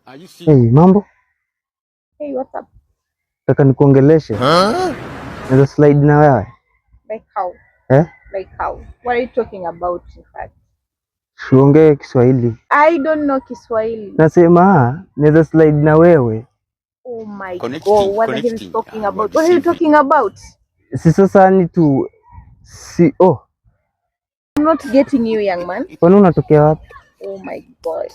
Hey, mambo? Hey, what's up? Nataka nikuongeleshe. Naweza slide na wewe? Like how? Like how? What are you talking about in fact? Tuongee Kiswahili. I don't know Kiswahili. Nasema naweza slide na wewe. Oh my God, what the hell is talking about? What are you talking about? Si sasa ni tu I'm not getting you, young man. Kwani unatokea wapi? Oh my God.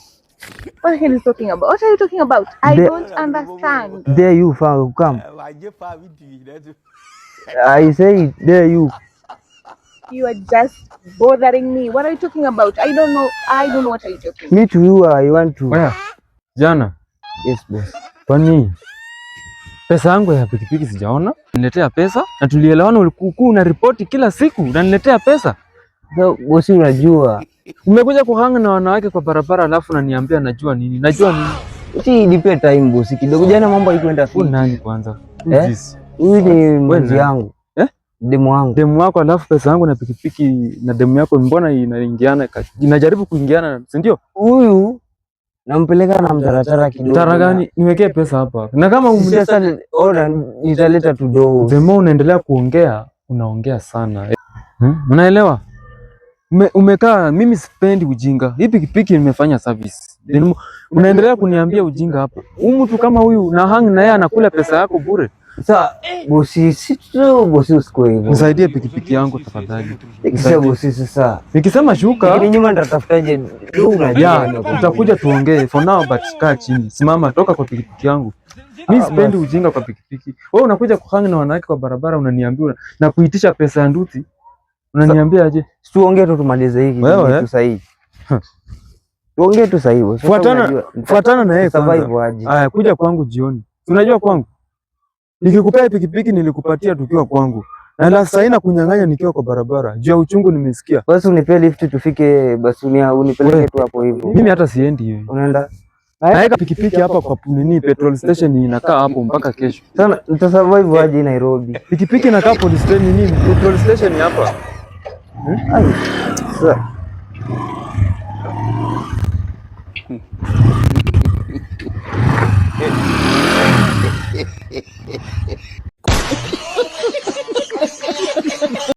What the hell is talking about? What are you talking about? I don't understand. There you come. I say there you. You are just bothering me. What are you talking about? I don't know what are you talking about. Me to you, I want to. Oya, jana. Yes, boss. Kwani pesa yangu ya pikipiki sijaona? Niletea pesa na tulielewana ulikuwa una ripoti kila siku unaniletea pesa. So, boss, unajua. Umekuja kuhanga na wanawake kwa barabara alafu unaniambia najua nini? Najua nini? Uti nipe time boss kidogo. Jana mambo haikwenda fiti. Nani kwanza? Huyu ni mwenzi yangu. Demu wangu. Demu wako alafu pesa yangu na pikipiki na demu yako mbona inaingiana? Inajaribu kuingiana, si ndio? Huyu nampeleka na mtaratara kidogo. Tara gani? Niwekee pesa hapa. Na kama umleta order nitaleta tu dogo. Demu unaendelea kuongea, unaongea sana. Unaelewa? Umekaa, mimi sipendi ujinga. Hii pikipiki nimefanya service. Unaendelea kuniambia ujinga hapa. Huyu mtu kama huyu na hang na yeye anakula pesa yako bure. Sasa bosi, bosi usikue hivyo. Nisaidie pikipiki yangu tafadhali. Sasa bosi, sasa nikisema shuka, ni nyuma nitatafutaje? Utakuja tuongee. For now but kaa chini. Simama, toka kwa pikipiki yangu. Mimi sipendi ujinga kwa pikipiki. Wewe unakuja kuhanga na wanawake kwa barabara unaniambia na kuitisha pesa ya nduthi. Unaniambia aje? Tuongee tu tumalize hiki kitu sahihi. Tuongee tu sahihi. Fuatana na yeye kwanza. Haya, kuja kwangu jioni. Unajua kwangu? Nikikupea pikipiki nilikupatia tukiwa kwangu. Na la sasa ina kunyang'anya nikiwa kwa barabara. Juu ya uchungu nimesikia. Basi unipe lift tufike Basunia, unipeleke tu hapo hivyo. Mimi hata siendi hivi. Unaenda? Naeka pikipiki hapa kwa nini petrol station inakaa hapo mpaka kesho. Sana nitasurvive aje Nairobi? Pikipiki inakaa police station nini? Petrol station hapa. Sasa